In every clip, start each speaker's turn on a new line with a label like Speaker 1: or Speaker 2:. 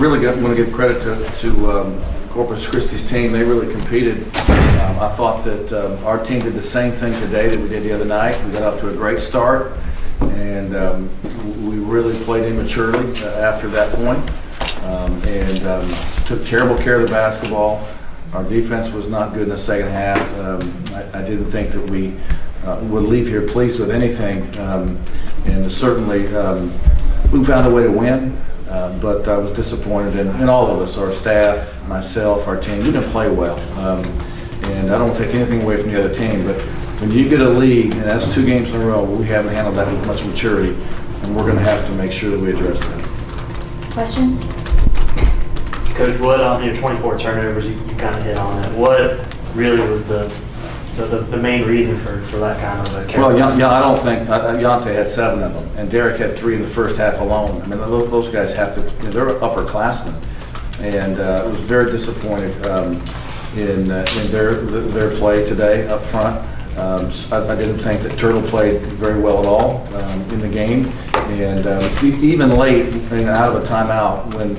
Speaker 1: really want to give credit to Corpus Christi's team. They really competed. I thought that our team did the same thing today that we did the other night. We got off to a great start, and we really played immaturely after that point, and took terrible care of the basketball. Our defense was not good in the second half. I didn't think that we would leave here pleased with anything, and certainly we found a way to win. But I was disappointed in all of us, our staff, myself, our team. We didn't play well, and I don't take anything away from the other team, but when you get a lead, and that's 2 games in a row, we haven't handled that with much maturity, and we're going to have to make sure that we address that.
Speaker 2: Questions?
Speaker 3: Coach, what on your 24 turnovers, you kind of hit on it. What really was the main reason for that kind of a character?
Speaker 1: Well, I don't think Yante had 7 of them, and Derek had 3 in the first half alone. I mean, those guys have to, they're upperclassmen, and I was very disappointed in their play today up front. I didn't think that Turtle played very well at all in the game, and even late and out of a timeout when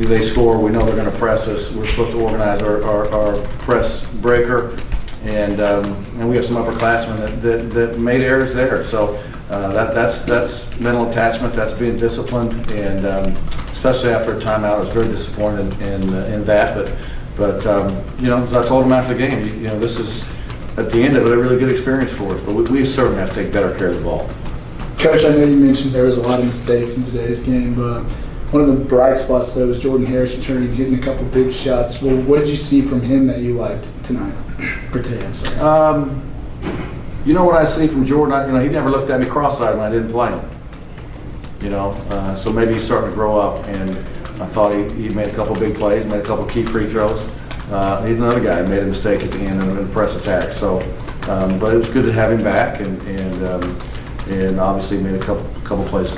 Speaker 1: they score, we know they're going to press us. We're supposed to organize our press breaker, and we have some upperclassmen that made errors there. So that's mental attachment. That's being disciplined, and especially after a timeout, I was very disappointed in that. But as I told them after the game, this is at the end of it a really good experience for us. But we certainly have to take better care of the ball.
Speaker 4: Coach, I know you mentioned there was a lot of mistakes in today's game, but one of the bright spots, though, was Jordan Harris returning, hitting a couple big shots. Well, what did you see from him that you liked tonight? Or today, I'm sorry.
Speaker 1: What I see from Jordan, he never looked at me cross-eyed when I didn't play him. So maybe he's starting to grow up, and I thought he made a couple big plays, made a couple key free throws. He's another guy who made a mistake at the end of a press attack. So, but it was good to have him back, and obviously made a couple plays.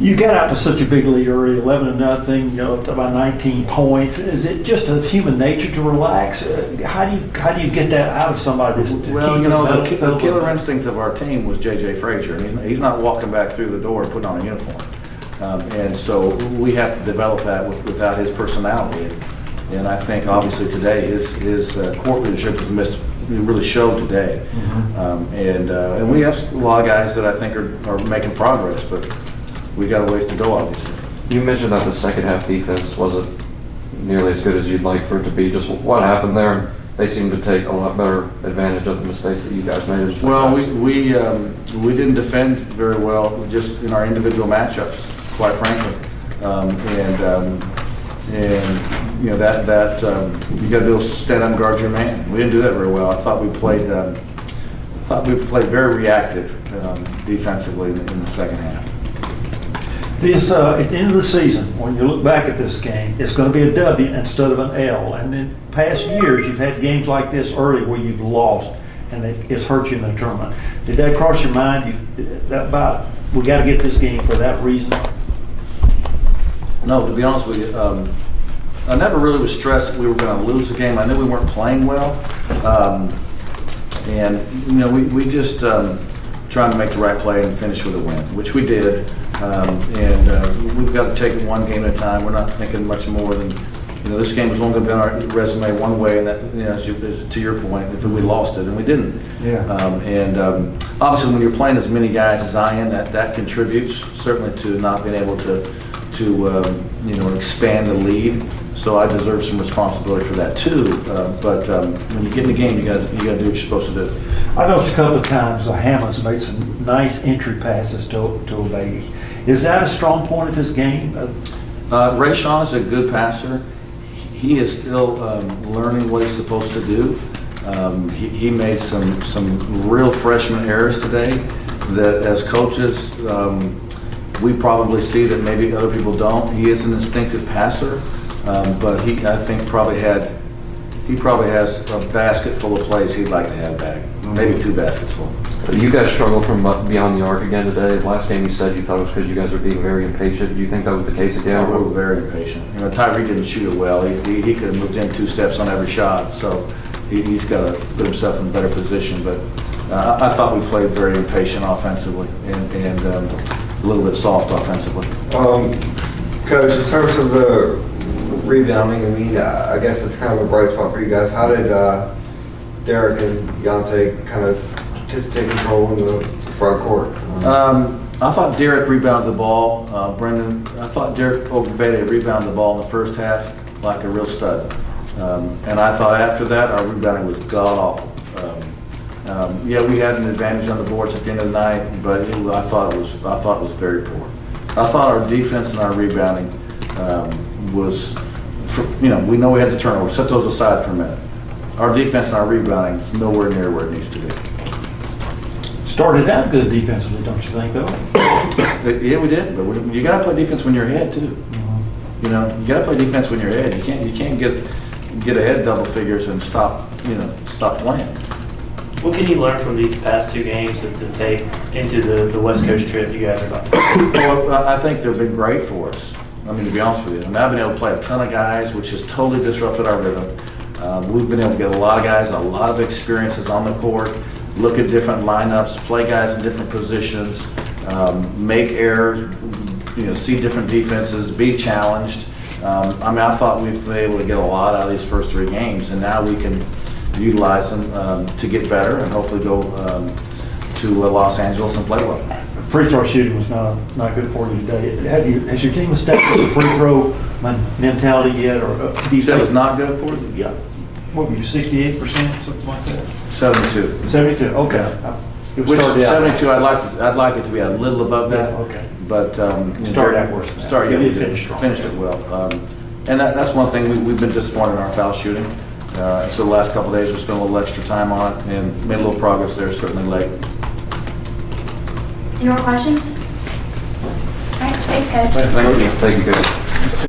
Speaker 5: You got out to such a big lead early, 11-0, up to about 19 points. Is it just a human nature to relax? How do you get that out of somebody?
Speaker 1: The killer instinct of our team was JJ Frazier. He's not walking back through the door and putting on a uniform, and so we have to develop that without his personality. And I think obviously today his court leadership was missed. It really showed today, and we have a lot of guys that I think are making progress, but we got a ways to go, obviously.
Speaker 6: You mentioned that the second half defense wasn't nearly as good as you'd like for it to be. Just what happened there? They seem to take a lot better advantage of the mistakes that you guys made. Well,
Speaker 1: we didn't defend very well just in our individual matchups, quite frankly, and you got to be able to stand up and guard your man. We didn't do that very well. I thought we played very reactive defensively in the second half.
Speaker 5: At the end of the season, when you look back at this game, it's going to be a W instead of an L. And in past years, you've had games like this early where you've lost, and it's hurt you in the tournament. Did that cross your mind? We got to get this game for that reason?
Speaker 1: No, to be honest with you, I never really was stressed that we were going to lose the game. I knew we weren't playing well, and we just trying to make the right play and finish with a win, which we did. And we've got to take it one game at a time. We're not thinking much more than, this game was only going to be on our resume one way, and that, to your point, if we lost it, and we didn't.
Speaker 5: Yeah.
Speaker 1: Obviously, when you're playing as many guys as I am, that contributes certainly to not being able to expand the lead. So I deserve some responsibility for that too. But when you get in the game, you got to do what you're supposed to do.
Speaker 5: I noticed a couple of times Hammond's made some nice entry passes to Obey. Is that a strong point of his game?
Speaker 1: Renshaw is a good passer. He is still learning what he's supposed to do. He made some real freshman errors today that, as coaches, we probably see that maybe other people don't. He is an instinctive passer, but I think probably has a basket full of plays he'd like to have back. Maybe 2 baskets full.
Speaker 6: You guys struggled from beyond the arc again today. Last game you said you thought it was because you guys were being very impatient. Do you think that was the case again?
Speaker 1: We were very impatient. Tyree didn't shoot it well. He could have moved in 2 steps on every shot, so he's got to put himself in a better position. But I thought we played very impatient offensively and a little bit soft offensively.
Speaker 2: Coach, in terms of the rebounding, I mean, I guess it's kind of a bright spot for you guys. How did Derek and Yante kind of just take control in the front court?
Speaker 1: I thought Derek rebounded the ball. Brendan, I thought Derek Ogbetti rebounded the ball in the first half like a real stud. And I thought after that, our rebounding was god-awful. Yeah, we had an advantage on the boards at the end of the night, but I thought it was very poor. I thought our defense and our rebounding was, we know we had the turnover. Set those aside for a minute. Our defense and our rebounding is nowhere near where it needs to be.
Speaker 5: Started out good defensively, don't you think, though?
Speaker 1: Yeah, we did, but you got to play defense when you're ahead too. You know, you got to play defense when you're ahead. You can't get ahead double figures and stop playing.
Speaker 3: What can you learn from these past two games to take into the West Coast trip you guys are about to take?
Speaker 1: Well, I think they've been great for us. I mean, to be honest with you, I mean, I've been able to play a ton of guys, which has totally disrupted our rhythm. We've been able to get a lot of guys, a lot of experiences on the court, look at different lineups, play guys in different positions, make errors, see different defenses, be challenged. I mean, I thought we'd been able to get a lot out of these first three games, and now we can utilize them to get better and hopefully go to Los Angeles and play well.
Speaker 5: Free throw shooting was not good for you today. Has your team established a free throw mentality yet, or do you
Speaker 1: That
Speaker 5: think
Speaker 1: was not good for us?
Speaker 5: Yeah. What were you, 68%, something like that?
Speaker 1: 72.
Speaker 5: 72. Okay.
Speaker 1: Yeah.
Speaker 5: It
Speaker 1: Which
Speaker 5: started out-
Speaker 1: 72, I'd like it to be a little above that.
Speaker 5: Yeah, okay.
Speaker 1: But
Speaker 5: Started out worse than that.
Speaker 1: Yeah,
Speaker 5: You
Speaker 1: we
Speaker 5: did finish strong.
Speaker 1: Finished it well. And that's one thing we've been disappointed in our foul shooting. So the last couple of days we spent a little extra time on it and made a little progress there, certainly late.
Speaker 7: Any more questions? All right, thanks, Coach.
Speaker 1: Thank you.
Speaker 6: Thank you, guys.